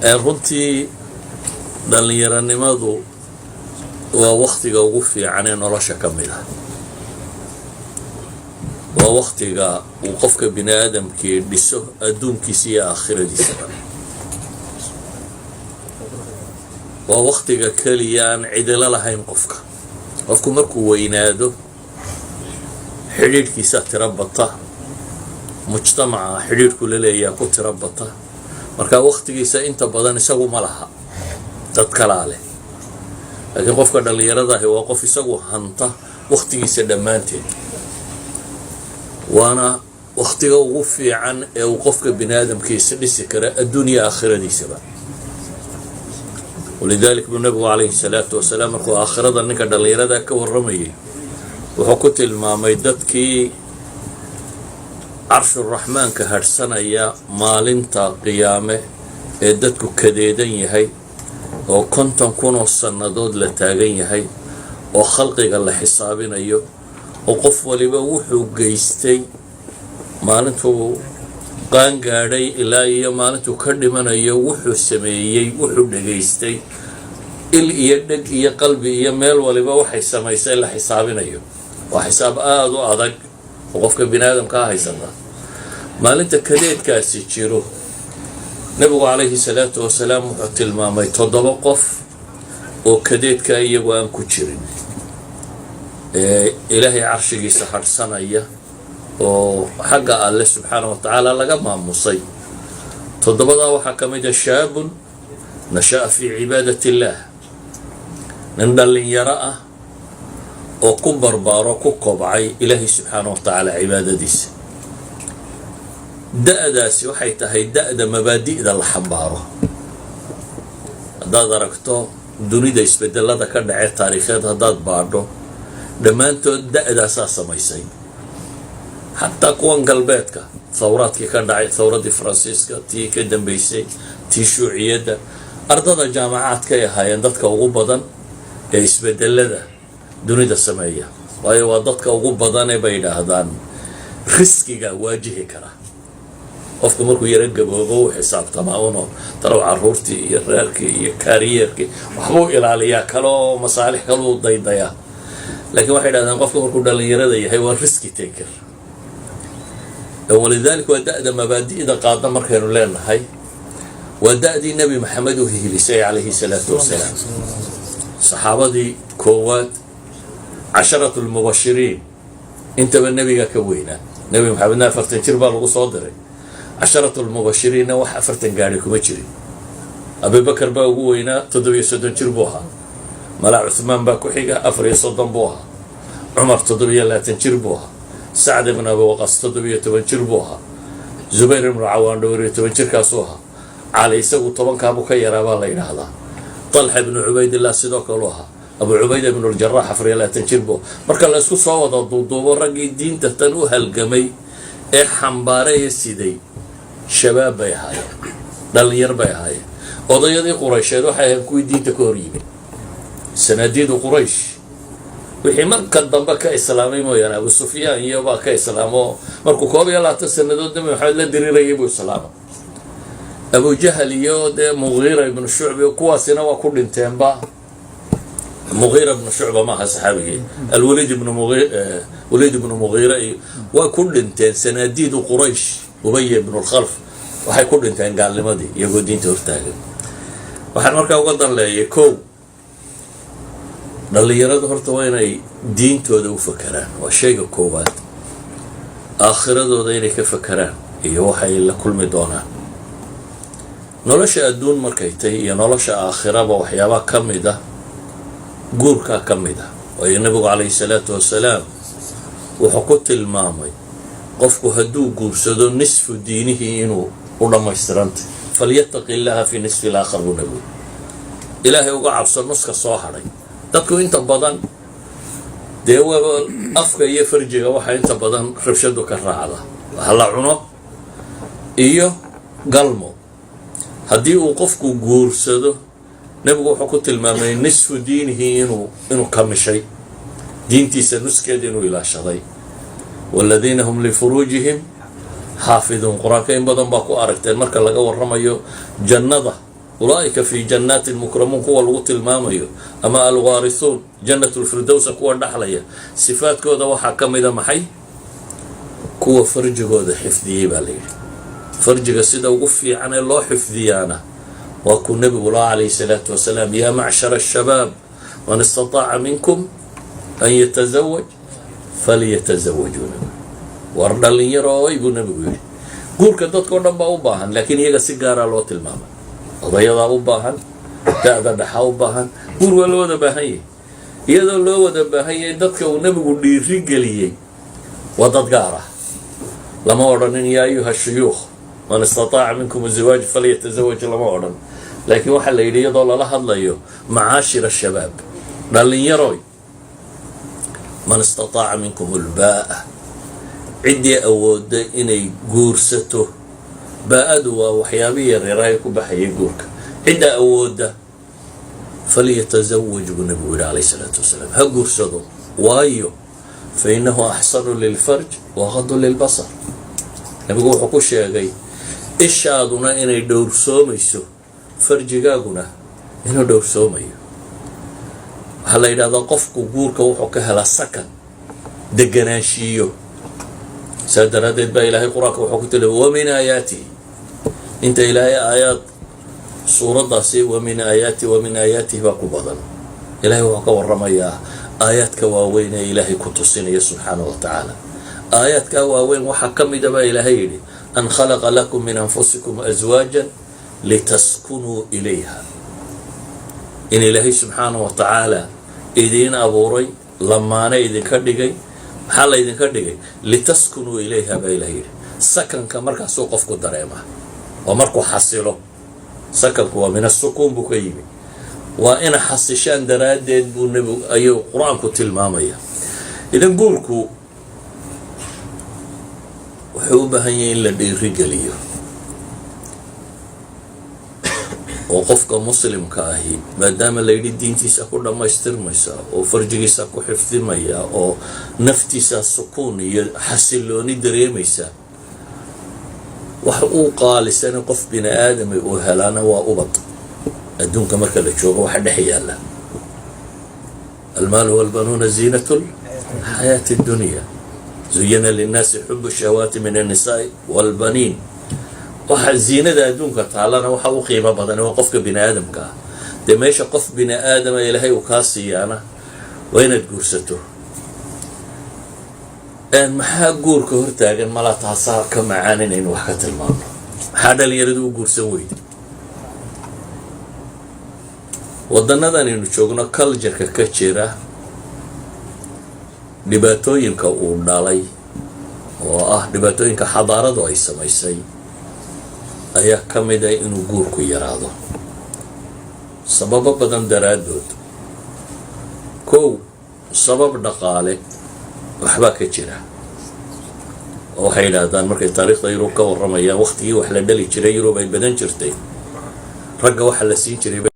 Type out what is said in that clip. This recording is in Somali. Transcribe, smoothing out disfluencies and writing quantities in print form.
runtii dhallinyaranimadu waa waqtiga ugu fiican ee nolosha ka mid ah. waa waqtiga uu qofka bini aadamkii dhiso adduunkiisa iyo aakhiradiisaba. waa waqtiga keliya aan cidilo lahayn qofku markuu weynaado xidhiidhkiisa tiro bata, mujtamaca xidhiidhku la leeyaha ku tiro bata, marka waqtigiisa inta badan isagu ma laha, dad kalaa leh. laakiin qofka dhallinyarada ahi waa qof isagu hanta waqtigiisa dhammaanteed, waana waqtiga ugu fiican ee uu qofka bini aadamkiisa dhisi kara adduunya aakhiradiisaba. walidaalika buu nabigu calayhi salaatu wasalaam markuu aakhirada ninka dhallinyarada ka warramayay wuxuu ku tilmaamay dadkii carshuraxmaanka hadhsanaya maalinta qiyaame ee dadku kadeedan yahay oo 50,000 sannadood la taagan yahay oo khalqiga la xisaabinayo oo qof waliba wuxuu geystay maalintuu qaangaadhay ilaa iyo maalintuu ka dhimanayo wuxuu sameeyey, wuxuu dhegaystay, il iyo dheg iyo qalbi iyo meel waliba waxay samaysay la xisaabinayo. waa xisaab aada u adag oo qofka bini aadamkaa haysata. maalinta kadeedkaasi jiro nabigu calayhi salaatu wasalaam wuxuu tilmaamay 7 qof oo kadeedka iyagu aan ku jirin ilaahay carshigiisa hadhsanaya oo xagga alle subxaana wa tacaala laga maamusay. 7daa waxaa ka mid a shaabun nasha'a fii cibaadati illaah, nin dhallinyaro ah oo ku barbaaro ku kobcay ilaahay subxaana wa tacaala cibaadadiisa. da'daasi waxay tahay da'da mabaadi'da la xambaaro. haddaad aragto dunida isbedelada ka dhacee taariikheed haddaad baadho dhammaantood da'daasaa samaysay. xataa kuwan galbeedka thawraadkii ka dhacay, thawraddii faransiiska, tii ka dambaysay, tii shuuciyadda, ardada jaamacaadkay ahaayeen dadka ugu badan ee isbedelada dunida sameeya, waayo waa dadka ugu badanee bay yidhaahdaan riskiga waajihi kara. qofku markuu yaro gaboobo u xisaabtamaa uno talow caruurtii iyo reerkii iyo kaariyeerkii waxbuu ilaaliyaa kaloo masaalix kaluu daydayaa. laakiin waxay yidhahdaan qofka markuu dhallinyarada yahay waa riski taker. walidaalika waa da'da mabaadi'da qaada markaynu leenahay, waa da'dii nebi maxamed u hihilisay calayhi salaatu wasalaam. saxaabadii koowaad 10 lmubashiriin intaba nebiga ka weynaa. nebi maxamedna 40 jir baa lagu soo diray. 10 lmubashiriinna wax 40 gaadhi kuma jirin. abubakar baa ugu weynaa 37 jir buu ahaa. malaa cuthmaan baa ku xiga 34 buu ahaa. cumar 27 jir buu ahaa. sacd ibn abi waqas 17 jir buu ahaa. zubayr ibnu cawaan 12 jirkaasuu ahaa. cali isagu 10kaabuu ka yaraa baa la yidhaahdaa. طلحة بن عبيد الله sidoo kale ahaa. abu cubayda ibn al-jarrah 24 jir buu. marka la isku soo wada duuduubo raggii diinta tan u halgamay ee xambaaray siday shabaab bay ahaayeen, dhalinyar bay ahaayeen. odayadii quraysheed waxay ahayn kuwii diinta ka hor yimid, sanadiidu quraysh. wixii marka dambe ka islaamay mooyaane abu sufyaan iyo baa ka islaamo markuu 12 sannadood nabi maxamed la diriirayay buu islaamay. abu jahal iyo dee mughira ibnu shucba kuwaasina waa ku dhinteenba. mughira ibnu shucba maaha saxaabigii, alwaliid ibnu mughira waa ku dhinteen sanadiidu quraysh. ubay ibnu lkhalf waxay ku dhinteen gaalnimadii iyagoo diinta hortaagan. waxaan markaa uga dan leeyay kow, dhallinyaradu horta waa inay diintooda u fakeraan, waa shayga koowaad. aakhiradooda inay ka fakeraan iyo waxay la kulmi doonaan. nolosha adduun markay tahay iyo nolosha aakhiraba waxyaabaa ka mid ah, guurkaa ka mid ah. waayo nabigu calayhi salaatu wasalaam wuxuu ku tilmaamay qofku hadduu guursado nisfu diinihii inuu u dhammaystirantay. falyattaqi illaaha fi nisfi ilaakhar buu nabigu ilaahay uga cabso nuska soo hadhay. dadku inta badan dee waaba afka iyo farjiga waxaa inta badan rabshadu ka raacda, wax la cuno iyo galmo. haddii uu qofku guursado nabigu wuxuu ku tilmaamay nisfu diinihii inuu kamishay, diintiisa nuskeeda inuu ilaashaday. waladiina hum lifuruujihim xaafiduun. qur-aanka in badan baa ku aragteen marka laga warramayo jannada أولئك في جنات مكرمون قوة الغوت الماميو أما الوارثون جنة الفردوس قوة النحلية صفات كودا وحكم إذا محي قوة فرج كودا حفظيه بالي فرج سيدا وقفي عن الله حفظيانا وكن نبي الله عليه الصلاة والسلام يا معشر الشباب من استطاع منكم أن يتزوج فليتزوجون ورد اللي يروي بنبي قول كدت كنا باوباهن لكن يجا سيجارة لوت الماما ضيضا أوباهن تأذى دحا أوباهن قول ولو ذا بهاي يدا لو ذا بهاي دتك ونبي قول رجليه وتتجارة لما ورنين يا أيها الشيوخ من استطاع منكم الزواج فليتزوج لما ورن لكن واحد اللي يضل الله الله معاشر الشباب اللي يروي من استطاع منكم الباء عدي أود إني جورسته بأدوا وحيابي الررايك بحي جورك عدي أود فليتزوج بالنبي عليه الصلاة والسلام هجورسته وايو فإنه أحسن للفرج وغض للبصر نبي حكوش يا جاي إيش عادنا إني دور سوميسو فرج جاجنا إنه دور سوميو هلا إذا ضقفك جورك وحكها لسكن دجناشيو سادرادت با إلهي قراك وحكت له ومن آياتي انت إلهي آيات سورة داسي ومن آياتي باقو بدن إلهي وحكا ورمياه آيات كواوين إلهي كتسين سبحانه وتعالى آيات كواوين وحكم دبا إلهي أن خلق لكم من أنفسكم أزواجا لتسكنوا إليها إن إلهي سبحانه وتعالى إذين أبوري لما أنا إذن كردقي حالا إذن كردقي لتسكنوا إليها بإلهي سكن كمركا سوقف كدريمة ومركو حصيله سكن كوا من السكون بكيمي وإن حصيشان درادد بنبو أيو قرآن كتلمامية إذن قولكو وحوبها إلا رجاليو وقفك مسلم كاهي ما دام اللي دينتيسا كل ما يسترميسا وفرجيسا كحفظميا او نفتيسا سكون حسلوني دريميسا وحقو قال سنة قف بين آدم وهلانا وأبط الدون مركا لتشوفه واحد حيالا المال والبنون زينة الحياة الدنيا زين للناس حب الشهوات من النساء والبنين waxa ziinada adduunka taalana waxa uu qiimo badan oo qofka bini aadamka de meesha qof bini aadam ilaahay uu ka siiyana waa inaad guursato maxaa guurka hortaagan mala taasaa ka macaanin in wax ka tilmaamo maxaa dhalinyaradu u guursan weyday wadanadan inuu joogno culture-ka ka jira dhibaatooyinka uu dhalay oo ah dhibaatooyinka xadaaradu ay samaysay ayaa ka mid ah inuu guurku yaraado sababo badan daraadood kow sabab dhaqaale waxba ka jira oo waxay yiraahdaan markay taariikhda Yurub ka waramayaan waqtigii wax la dhali jiray Yurub ay badan jirtay ragga waxa la siin jiray